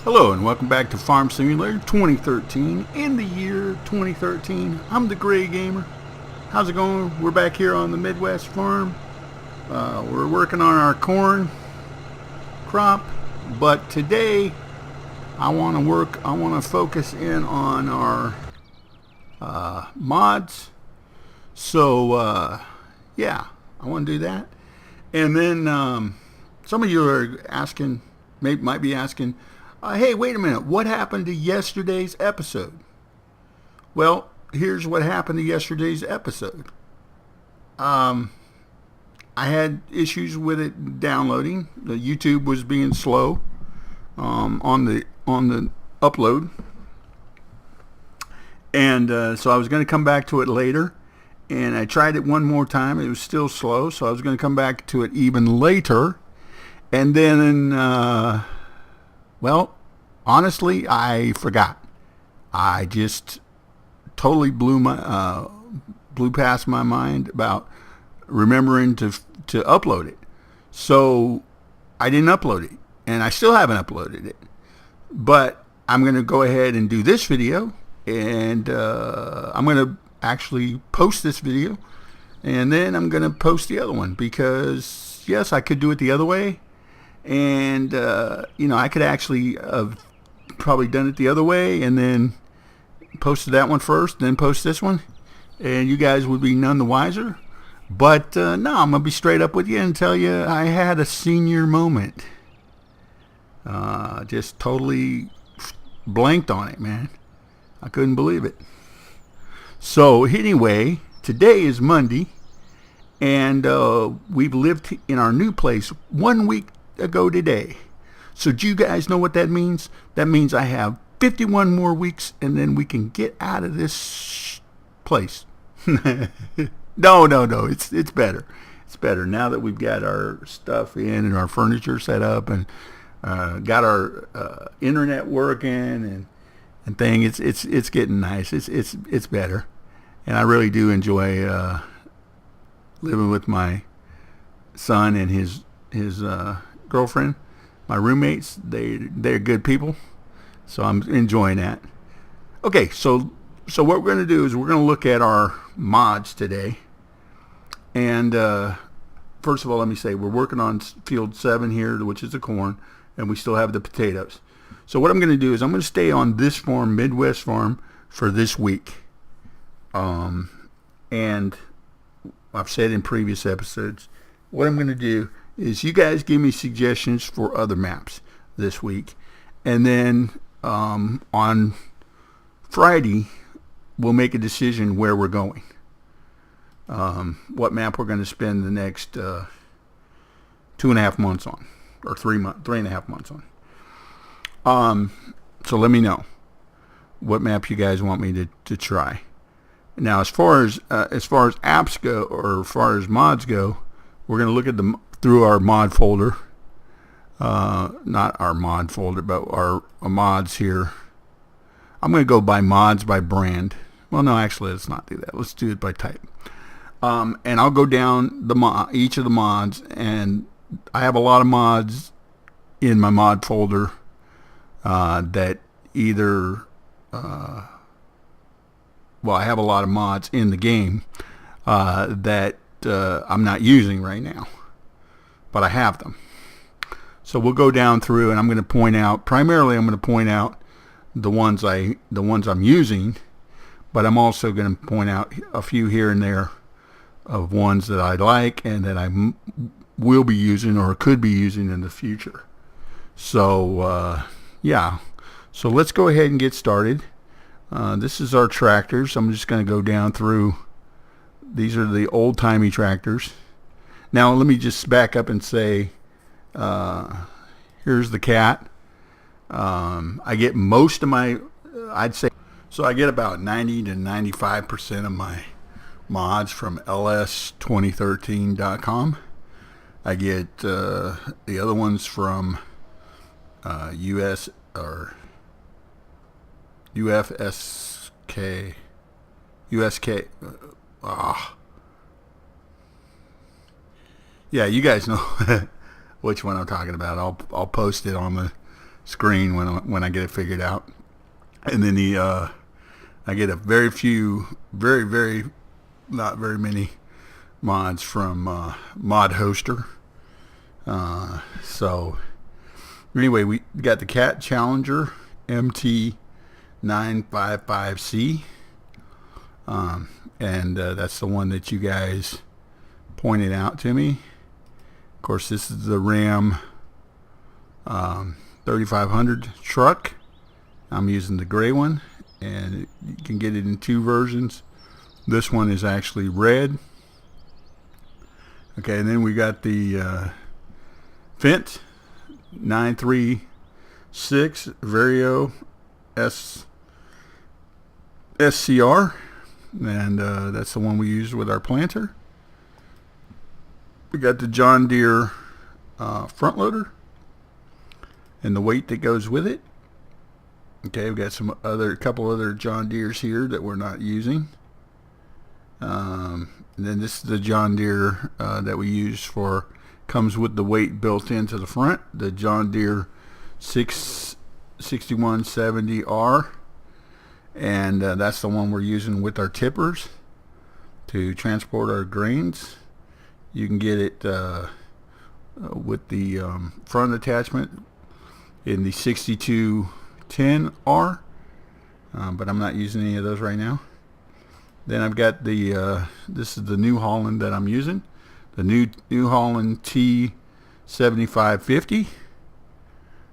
Hello and welcome back to Farm Simulator 2013. In the year 2013, I'm the Gray Gamer. How's it going? We're back here on the Midwest farm. We're working on our corn crop, but today I want to focus in on our mods. So yeah, I want to do that. And then some of you are asking, might be asking, hey, wait a minute, what happened to yesterday's episode? Well, here's what happened to yesterday's episode. I had issues with it downloading. The YouTube was being slow on the upload, and so I was going to come back to it later. And I tried it one more time. It was still slow, so I was going to come back to it even later. And then, well, honestly, I forgot. I just totally blew past my mind about remembering to upload it. So I didn't upload it, and I still haven't uploaded it. But I'm going to go ahead and do this video, and I'm going to actually post this video, and then I'm going to post the other one, because yes, I could do it the other way, and I could actually have probably done it the other way and then posted that one first, then post this one, and you guys would be none the wiser. But no, I'm gonna be straight up with you and tell you I had a senior moment. Just totally blanked on it, man. I couldn't believe it. So anyway, today is Monday, and we've lived in our new place 1 week ago today. So do you guys know what that means? That means I have 51 more weeks, and then we can get out of this place. No. It's better. It's better now that we've got our stuff in and our furniture set up, and got our internet working and thing. It's getting nice. It's better. And I really do enjoy living with my son and his girlfriend, my roommates. They're good people, so I'm enjoying that. Okay, so what we're going to do is we're going to look at our mods today. And first of all, let me say we're working on field 7 here, which is the corn, and we still have the potatoes. So what I'm going to do is I'm going to stay on this farm, Midwest farm, for this week. And I've said in previous episodes, what I'm going to do is you guys give me suggestions for other maps this week. And then on Friday, we'll make a decision where we're going. What map we're going to spend the next 2.5 months on, or 3.5 months on. So let me know what map you guys want me to try. Now, as far as apps go, or as far as mods go, we're going to look at through our mod folder. Not our mod folder, but our mods here. I'm going to go by mods by brand. Well, no, actually, let's not do that. Let's do it by type. And I'll go down each of the mods, and I have a lot of mods in my mod folder that either I have a lot of mods in the game that I'm not using right now, but I have them. So we'll go down through, and I'm going to point out, primarily I'm going to point out the ones I'm using, but I'm also going to point out a few here and there of ones that I like and that I will be using or could be using in the future. So yeah, so let's go ahead and get started. This is our tractors. I'm just going to go down through. These are the old-timey tractors. Now let me just back up and say, here's the cat. I get most of my, I'd say, so I get about 90 to 95% of my mods from ls2013.com. I get the other ones from US or UFSK, USK. Yeah, you guys know which one I'm talking about. I'll post it on screen when I get it figured out. And then I get a very few, very not very many mods from Mod Hoster. So anyway, we got the Cat Challenger MT955C, and that's the one that you guys pointed out to me. Of course, this is the Ram 3500 truck. I'm using the gray one, and you can get it in two versions. This one is actually red. Okay, and then we got the Fendt 936 Vario SCR, and that's the one we use with our planter. We got the John Deere front loader and the weight that goes with it. Okay, we've got a couple other John Deeres here that we're not using. And then this is the John Deere that we use comes with the weight built into the front, the John Deere 6170R, and that's the one we're using with our tippers to transport our grains. You can get it with the front attachment in the 6210R, but I'm not using any of those right now. Then I've got this is the New Holland that I'm using, the New Holland T7550.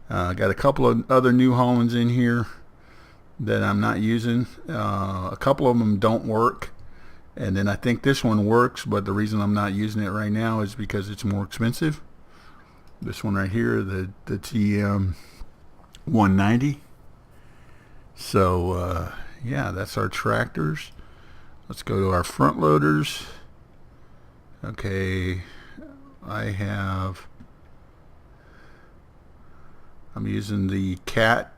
I got a couple of other New Hollands in here that I'm not using. A couple of them don't work, and then I think this one works, but the reason I'm not using it right now is because it's more expensive. This one right here, the TM 190. So yeah, that's our tractors. Let's go to our front loaders. Okay, I'm using the Cat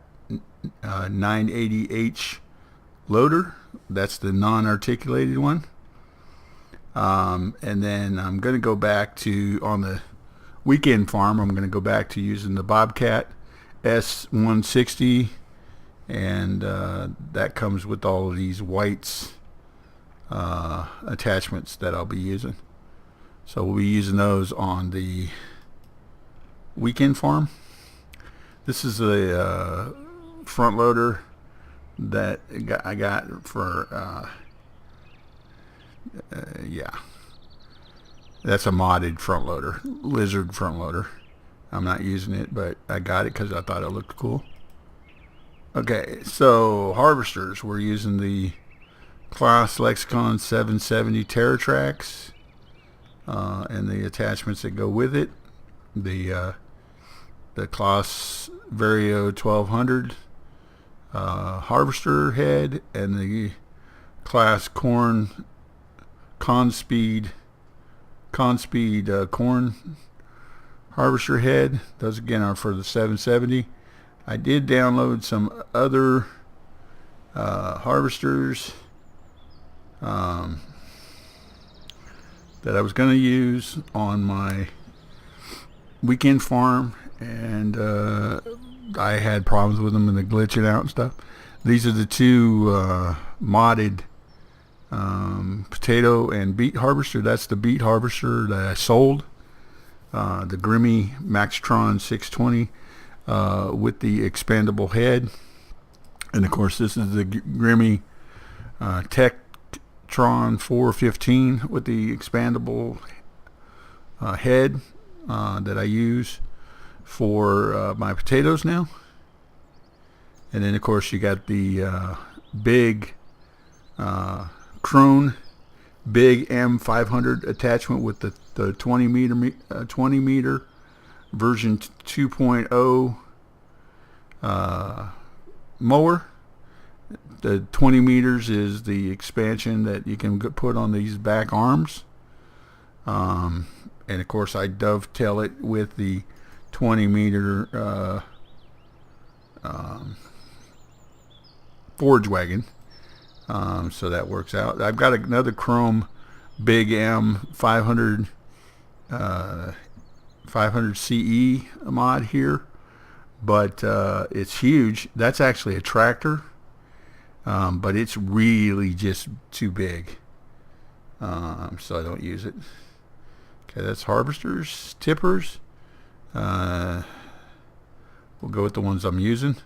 980H loader. That's the non-articulated one. And then I'm going to go back to, on the weekend farm, I'm going to go back to using the Bobcat S160, and that comes with all of these whites attachments that I'll be using. So we'll be using those on the weekend farm. This is a front loader that I got for yeah, that's a modded front loader, Lizard front loader. I'm not using it, but I got it because I thought it looked cool. Okay, so harvesters, we're using the Claas Lexicon 770 TerraTrax and the attachments that go with it. The Claas Vario 1200 harvester head, and the Claas Conspeed corn harvester head. Those again are for the 770. I did download some other harvesters that I was going to use on my weekend farm, and I had problems with them and they're glitching out and stuff. These are the two modded potato and beet harvester. That's the beet harvester that I sold, the Grimmy Maxtron 620 with the expandable head, and of course this is the Grimmy Tektron 415 with the expandable head that I use for my potatoes now. And then of course you got the big Krone big M500 attachment with the 20 meter version 2.0 mower. The 20 meters is the expansion that you can put on these back arms, and of course I dovetail it with the 20 meter forage wagon, so that works out. I've got another Chrome Big M 500 CE mod here, but it's huge. That's actually a tractor, but it's really just too big, so I don't use it. Okay, that's harvesters, tippers. We'll go with the ones I'm using.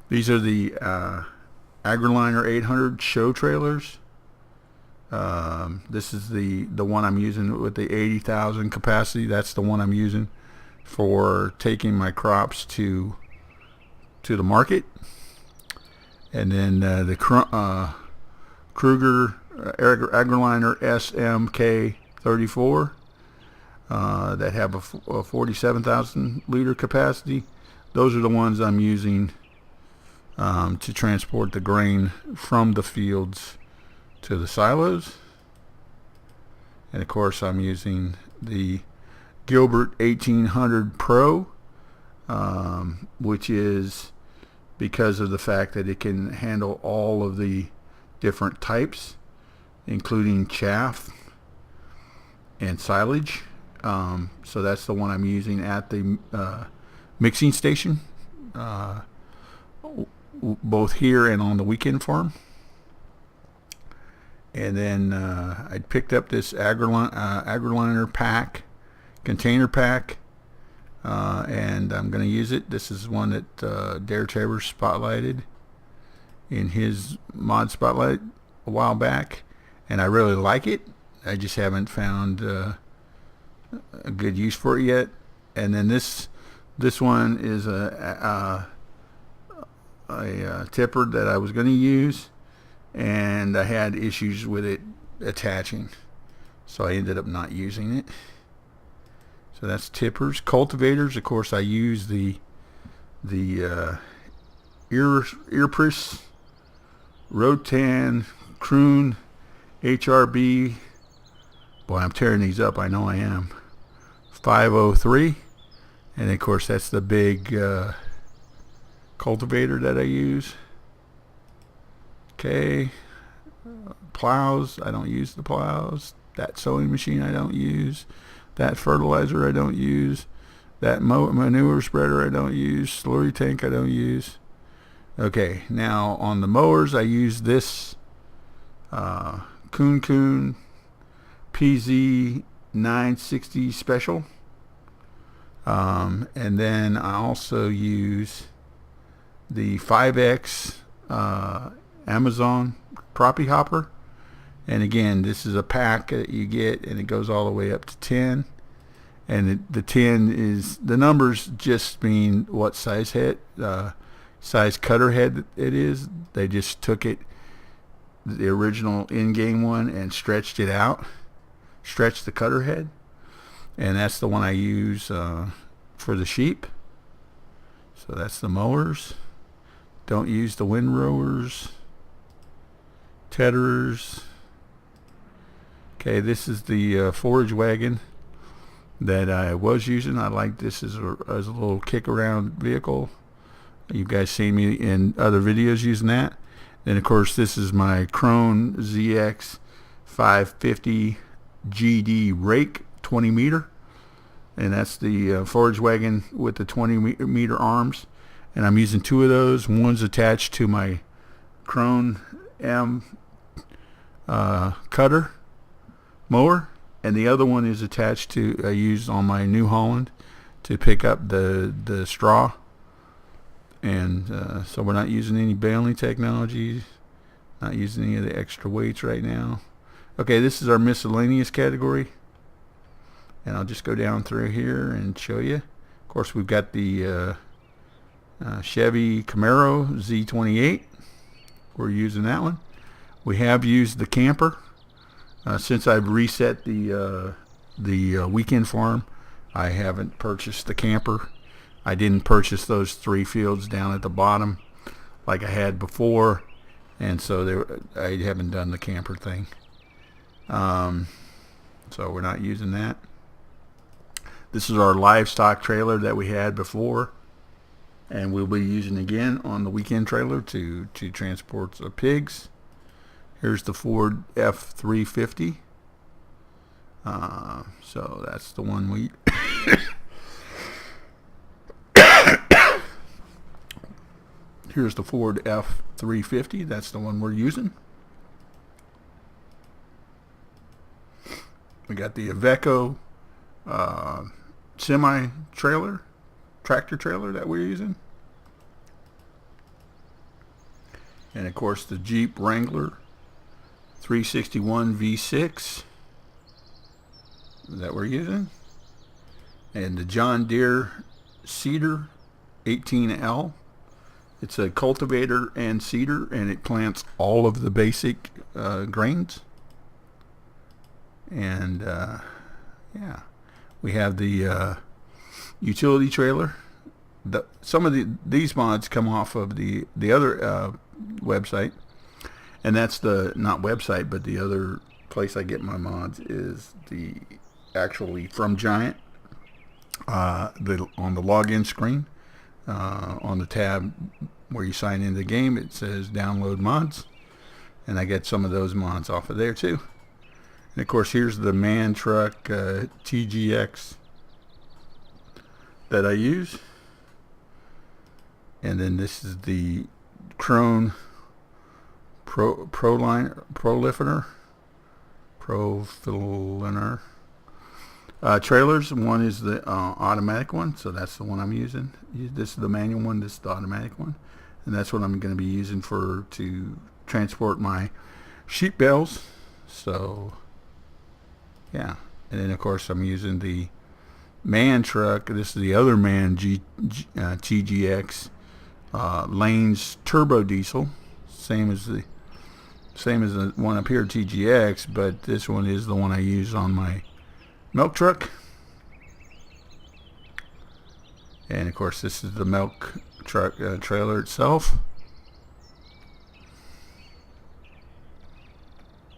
These are the AgriLiner 800 show trailers. This is the one I'm using with the 80,000 capacity. That's the one I'm using for taking my crops to the market. And then the Kruger AgriLiner SMK34 that have a 47,000 liter capacity. Those are the ones I'm using to transport the grain from the fields to the silos. And of course I'm using the Gilbert 1800 Pro, which is because of the fact that it can handle all of the different types, including chaff and silage. So that's the one I'm using at the mixing station, both here and on the weekend farm. And then I picked up this AgriLiner pack, container pack, and I'm going to use it. This is one that Dare Tabor spotlighted in his mod spotlight a while back, and I really like it. I just haven't found a good use for it yet. And then this one is a tipper that I was going to use, and I had issues with it attaching, so I ended up not using it. So that's tippers. Cultivators, of course, I use the Earpris, Rotan, Kroon, HRB. Boy, I'm tearing these up. I know I am. 503, and of course that's the big cultivator that I use. Okay, plows, I don't use the plows. That sewing machine I don't use. That fertilizer I don't use. That manure spreader I don't use. Slurry tank I don't use. Okay, now on the mowers I use this Kun PZ 960 special, and then I also use the 5X Amazon Proppy Hopper. And again, this is a pack that you get, and it goes all the way up to 10. And the 10 is, the numbers just mean what size head, size cutter head it is. They just took it, the original in-game one, and stretched it out, stretched the cutter head. And that's the one I use for the sheep. So that's the mowers. Don't use the windrowers, tedderers. Okay, this is the forage wagon that I was using. I like this as a little kick around vehicle. You guys seen me in other videos using that. Then of course this is my Krone ZX 550 GD rake, 20 meter, and that's the forage wagon with the 20 meter arms. And I'm using two of those. One's attached to my Krone M cutter mower, and the other one is attached to, I use on my New Holland to pick up the straw. And so we're not using any baling technology, not using any of the extra weights right now. Okay, this is our miscellaneous category, and I'll just go down through here and show you. Of course, we've got the Chevy Camaro Z28. We're using that one. We have used the camper. Since I've reset the weekend farm, I haven't purchased the camper. I didn't purchase those 3 fields down at the bottom like I had before, and so I haven't done the camper thing. So we're not using that. This is our livestock trailer that we had before, and we'll be using again on the weekend trailer to transport the pigs. Here's the Ford F350. So that's the one we Here's the Ford F350. That's the one we're using. We got the Iveco semi-trailer, tractor trailer that we're using. And of course the Jeep Wrangler 361 V6 that we're using. And the John Deere Seeder 18L. It's a cultivator and seeder, and it plants all of the basic grains. And yeah, we have the utility trailer. Some of these mods come off of the other website, and that's the not website, but the other place I get my mods is the actually from Giant. On the login screen, on the tab where you sign into the game, it says download mods, and I get some of those mods off of there too. And of course, here's the man truck TGX that I use, and then this is the Krone Profiliner trailers. One is the automatic one, so that's the one I'm using. This is the manual one, this is the automatic one, and that's what I'm going to be using to transport my sheep bales. So yeah, and then of course I'm using the man truck. This is the other man TGX Lanes turbo diesel, same as the one up here, TGX, but this one is the one I use on my milk truck. And of course this is the milk truck trailer itself.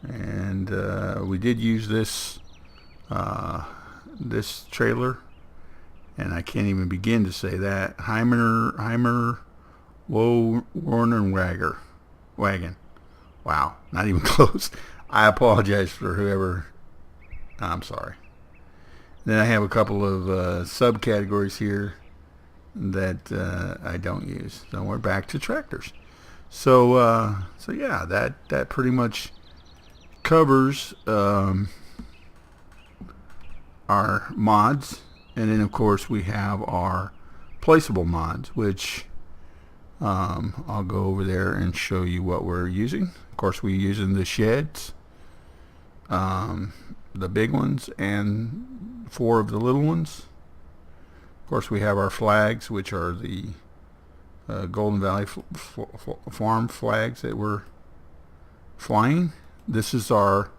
And we did use this trailer, and I can't even begin to say that, Heimer Warner wagon. Wow, not even close. I apologize for whoever. I'm sorry. Then I have a couple of subcategories here that I don't use. So we're back to tractors. So yeah, that pretty much covers our mods. And then of course we have our placeable mods, which I'll go over there and show you what we're using. Of course, we're using the sheds, the big ones, and 4 of the little ones. Of course, we have our flags, which are the Golden Valley Farm flags that we're flying. This is our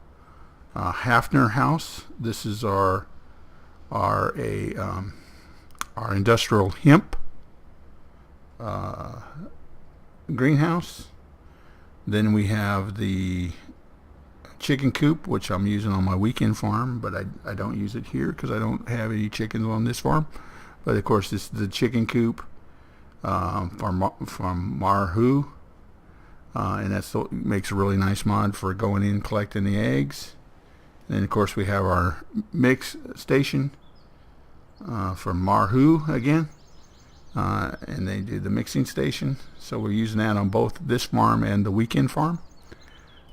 Hafner house. This is our industrial hemp greenhouse. Then we have the chicken coop, which I'm using on my weekend farm, but I don't use it here because I don't have any chickens on this farm. But of course, this is the chicken coop from Marhu, and that makes a really nice mod for going in and collecting the eggs. And then of course we have our mix station from Marhu again. And they do the mixing station, so we're using that on both this farm and the weekend farm.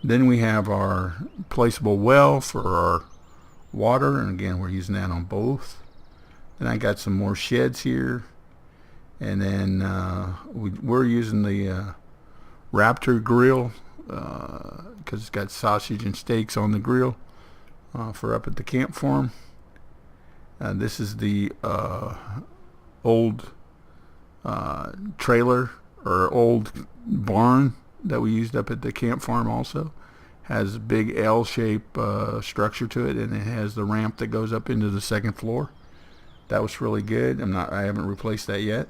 Then we have our placeable well for our water, and again we're using that on both. Then I got some more sheds here, and then we're using the Raptor grill because it's got sausage and steaks on the grill for up at the camp farm. This is the old trailer or old barn that we used up at the camp farm. Also has a big L-shape structure to it, and it has the ramp that goes up into the second floor. That was really good. I haven't replaced that yet.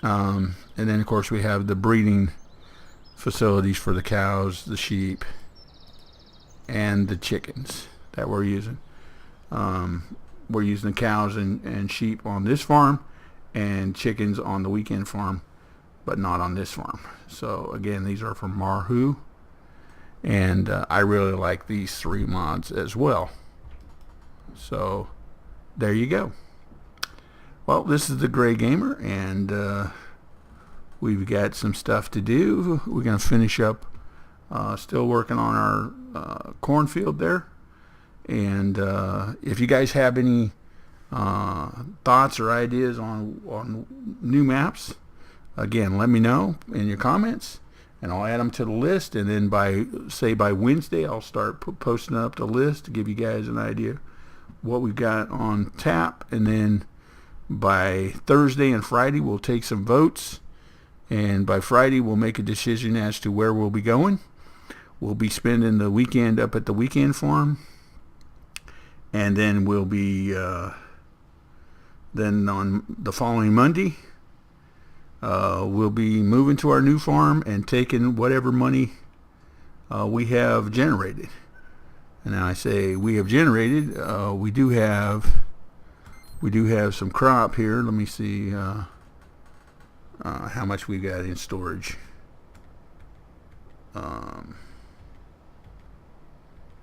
And then of course we have the breeding facilities for the cows, the sheep, and the chickens that we're using. We're using the cows and sheep on this farm, and chickens on the weekend farm, but not on this farm. So again, these are from Marhu, and I really like these 3 mods as well. So there you go. Well, this is the Gray Gamer, and We've got some stuff to do. We're going to finish up, still working on our cornfield there. And if you guys have any thoughts or ideas on new maps, again, let me know in your comments, and I'll add them to the list. And then by Wednesday, I'll start posting up the list to give you guys an idea what we've got on tap. And then by Thursday and Friday, we'll take some votes, and by Friday we'll make a decision as to where we'll be going. We'll be spending the weekend up at the weekend farm, and then we'll be then on the following Monday we'll be moving to our new farm and taking whatever money we have generated. And I say we have generated, we do have some crop here. Let me see how much we got in storage.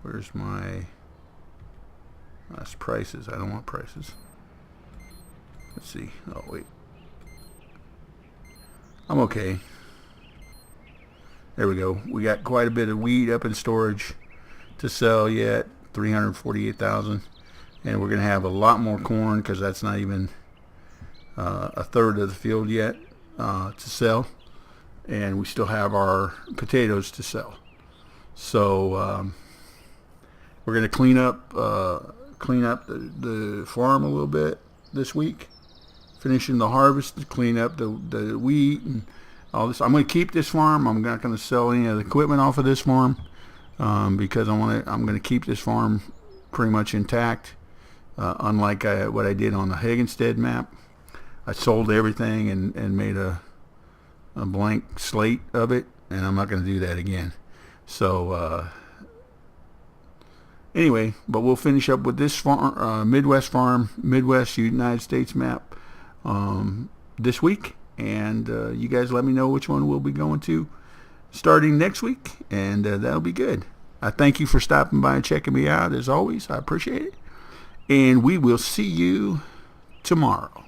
Where's my that's prices? I don't want prices. Let's see. Oh wait, I'm okay. There we go. We got quite a bit of wheat up in storage to sell yet, 348,000, and we're gonna have a lot more corn because that's not even a third of the field yet to sell, and we still have our potatoes to sell. So we're gonna clean up the farm a little bit this week, finishing the harvest, clean up the wheat and all this. I'm going to keep this farm. I'm not going to sell any of the equipment off of this farm because I'm going to keep this farm pretty much intact. Unlike what I did on the Hagenstead map, I sold everything and made a blank slate of it, and I'm not going to do that again. So anyway, but we'll finish up with this farm, Midwest United States map this week, and you guys let me know which one we'll be going to starting next week, and that'll be good. I thank you for stopping by and checking me out as always. I appreciate it, and we will see you tomorrow.